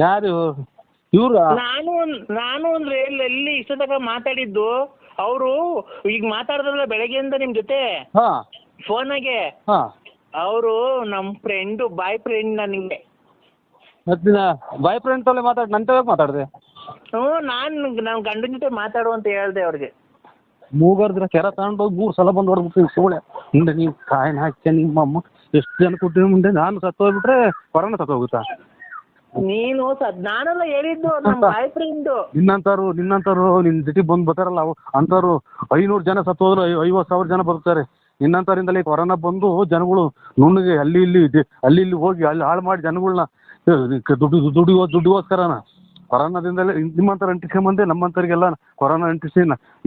ಯಾರು ಇವ್ರು? ನಾನು ಅಂದ್ರೆ ಎಲ್ಲಿ ಇಷ್ಟ ತನಕ ಮಾತಾಡಿದ್ದು ಅವರು ಈಗ ಮಾತಾಡಿದ್ರಲ್ಲ ಬೆಳಗ್ಗೆಯಿಂದ ನಿಮ್ಮ ಜೊತೆ ಹಾ ಫೋನಾಗೆ. ಹಾ ಅವರು ನಮ್ಮ ಫ್ರೆಂಡು ಬಾಯ್ ಫ್ರೆಂಡ್ ನನಗೆ. ಮತ್ತೆ ಬಾಯ್ ಫ್ರೆಂಡ್ ತಲೆ ನನ್ನ ಮಾತಾಡಿದೆ. ನಾನು ಗಂಡನ ಜೊತೆ ಮಾತಾಡು ಅಂತ ಹೇಳ್ದೆ ಅವ್ರಿಗೆ. ಮೂಗರ್ದ್ರ ಕೆರ ತಗೊಂಡೋಗಿ 3 ಸಲ ಬಂದು ಹೊಡ್ಬಿಡ್ತೀನಿ ಸೋಳೆ ಮುಂದೆ. ನೀವು ಕಾಯಿನ ಹಾಕ್ಯ ನಿಮ್ಮ ಅಮ್ಮ ಎಷ್ಟು ಜನ ಕೊಟ್ಟಿನ ಮುಂದೆ ನಾನು ಸತ್ತೋಗ್ಬಿಟ್ರೆ ಕೊರೋನಾ ಸತ್ತೋಗುತ್ತಾ? ನೀನು ನಾನೆಲ್ಲ ಹೇಳಿದ್ದು ನಮ್ಮ ಬಾಯ್ ಫ್ರೆಂಡು. ನಿನ್ನಂತಾರು ನಿನ್ನ ಜೊತೆ ಬಂದು ಬರ್ತಾರಲ್ಲ ಅಂತಾರು 500 ಜನ ಸತ್ತೋದ್ರು 50,000 ಜನ ಬದುಕ್ತಾರೆ. ನಿನ್ನಂತರಿಂದಲೇ ಕೊರೋನಾ ಬಂದು ಜನಗಳು ನುಣ್ಣಗೆ ಅಲ್ಲಿ ಇಲ್ಲಿ ಹೋಗಿ ಅಲ್ಲಿ ಹಾಳು ಮಾಡಿ ಜನಗಳನ್ನ ದುಡ್ಡಿಗೋಸ್ಕರನ ಕೊರೋನಾದಿಂದಲೇ ನಿಮ್ಮಂತರ ಅಂಟಿಸ್ಕೊಂಬಂದೆ ನಮ್ಮಂತರಿಗೆಲ್ಲ ಕೊರೋನಾ ಅಂಟಿಸಿ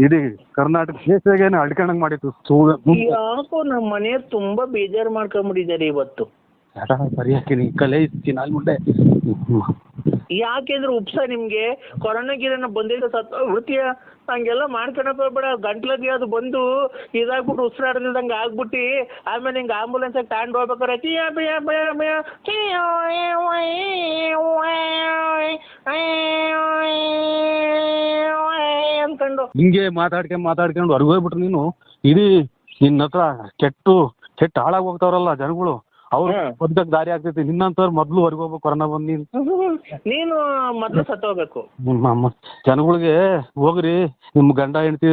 ಇಡೀ ಕರ್ನಾಟಕ ದೇಶದಾಗೇನೆ ಅಡ್ಕೊಂಡಂಗೆ ಮಾಡಿತ್ತು. ಯಾಕೋ ನಮ್ಮ ಮನೆಯವ್ರು ತುಂಬಾ ಬೇಜಾರು ಮಾಡ್ಕೊಂಡ್ಬಿಟ್ಟಿದ್ದಾರೆ ಇವತ್ತು. ಸರಿ ಹಾಕಿನಿ ಕಲೆ ಇಸ್ತೀನಿ ಅಲ್ಲಿ ಮುಂದೆ. ಯಾಕೆಂದ್ರೆ ಉಪ್ಸ ನಿಮ್ಗೆ ಕೊರೋನಾ ಗಿರೋನ ಬಂದಿದ್ದು ವೃತ್ತಿಯ ಹಂಗೆಲ್ಲ ಮಾಡ್ಕೊಳಕ್ ಹೋಗ್ಬೇಡ. ಗಂಟ್ಲಗೆ ಅದು ಬಂದು ಇದಾಗ್ಬಿಟ್ಟು ಉಸಿರಾಡ್ದಂಗೆ ಆಗ್ಬಿಟ್ಟು ಆಮೇಲೆ ಹಿಂಗೆ ಆಂಬುಲೆನ್ಸ್ ತಗೊಂಡು ಹೋಗ್ಬೇಕಾರೆ ಅನ್ಕೊಂಡು ಹಿಂಗೆ ಮಾತಾಡ್ಕೊಂಡು ಹೊರಗೆ ಹೋಗ್ಬಿಟ್ರು ನೀನು. ಇಡೀ ನಿನ್ನ ಹತ್ರ ಕೆಟ್ಟ ಹಾಳಾಗಿ ಹೋಗ್ತಾವ್ರಲ್ಲ ಜನಗಳು, ಅವ್ರು ಬದುಕಕ್ಕೆ ದಾರಿ ಆಗ್ತೈತಿ. ನಿನ್ನಂತವ್ರು ಮೊದಲು ಹೊರಗೆ ಹೋಗ್ಬೇಕು ಕೊರೋನಾ ಬಂದು. ನೀನು ಮೊದಲು ಸತ್ತೋಗ್ಬೇಕು. ಜನಗಳಿಗೆ ಹೋಗ್ರಿ, ನಿಮ್ಮ ಗಂಡ ಹೆಂಡತಿ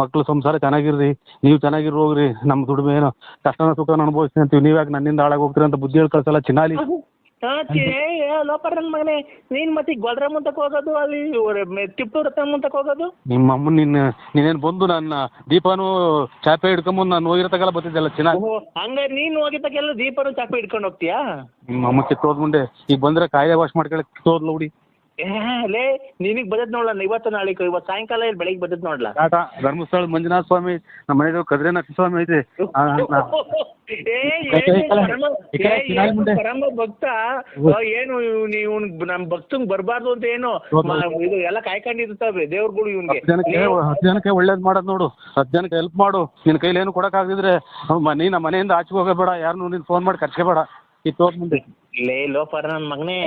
ಮಕ್ಳು ಸಂಸಾರ ಚೆನ್ನಾಗಿರ್ರಿ, ನೀವು ಚೆನ್ನಾಗಿರ್ ಹೋಗ್ರಿ, ನಮ್ಮ ದುಡಿಮೆ ಏನೋ ಕಷ್ಟನ ಸುಖನ ಅನುಭವಿಸ್ತೀನಿ ಅಂತೀವಿ. ನೀವ್ಯಾಕೆ ನನ್ನಿಂದ ಹಾಳಾಗಿ ಹೋಗ್ತೀರಿ ಅಂತ ಬುದ್ಧಿ ಹೇಳಿ ಕಳ್ಸಲ್ಲ ಚಿನ್ನಾಲಿ. ಲೋಪರ್ ನನ್ನ ಮಗನೇ, ನೀನ್ ಮತ್ತೆ ಗೊಲ್ರ ಮುಂತಕ್ ಹೋಗೋದು, ಅಲ್ಲಿ ಟಿಪ್ಪು ರತ್ನ ಮುಂತಕ್ ಹೋಗೋದು. ನಿಮ್ಮ ಅಮ್ಮ ನೀನೇನು ಬಂದು ನನ್ನ ದೀಪನು ಚಾಪೆ ಹಿಡ್ಕೊಂಬಂದು ನಾನು ಹೋಗಿರತಕ್ಕೆಲ್ಲ ಬರ್ತಿದ್ದಲ್ಲ ಚೆನ್ನಾಗಿ. ಹಂಗಾರೆ ನೀನು ಹೋಗಿದ್ದಕ್ಕೆಲ್ಲ ದೀಪನು ಚಾಪೆ ಹಿಡ್ಕೊಂಡು ಹೋಗ್ತೀಯಾ? ನಿಮ್ಮ ಅಮ್ಮ ಕಿತ್ತೋದ್ ಮುಂದೆ ಈಗ ಬಂದ್ರೆ ಕಾಯಿಲೆ ವಾಶ್ ಮಾಡ್ಕೊಳಕ್ ಕಿತ್ತೋದ್ಲ ಹುಡಿ. ಲೇ ನಿನಗ್ ಬದದ್ ನೋಡ್ಲ ಇವತ್ತು ಸಾಯಂಕಾಲ ಇಲ್ಲಿ ಬೆಳಿಗ್ಗೆ ಬದದ್ ನೋಡ್ಲ. ಟಾಟಾ ಧರ್ಮಸ್ಥಳ ಮಂಜುನಾಥ ಸ್ವಾಮಿ, ನಮ್ಮ ಮನೆ ಕದ್ರೇನಾಥ ಸ್ವಾಮಿ ಐತೆ. ಪರಮ ಭಕ್ತ ಏನು ನೀವು ನಮ್ ಭಕ್ತಂಗ್ ಬರ್ಬಾರ್ದು ಅಂತ ಏನು ಇದು ಎಲ್ಲ ಕಾಯ್ಕೊಂಡಿರ್ತಾವ್ರಿ ದೇವ್ರುಗಳು ಇವ್ನಿಗೆ. 10 ಜನಕ್ಕೆ ಒಳ್ಳೇದ್ ಮಾಡೋದ್ ನೋಡು, 10 ಜನಕ್ಕೆ ಹೆಲ್ಪ್ ಮಾಡು. ನಿನ್ ಕೈಲಿ ಏನು ಕೊಡಕ್ ಆಗದಿದ್ರೆ ನೀ ನಮ್ಮ ಮನೆಯಿಂದ ಆಚೆ ಹೋಗಬೇಡ, ಯಾರನ್ನು ನೀನ್ ಫೋನ್ ಮಾಡಿ ಕರ್ಸ್ಕೋಬೇಡ. ಕಿತ್ತೋದ್ ಮುಂದೆ ಲೇ ಲೋಪರ್ ನನ್ ಮಗನೇ.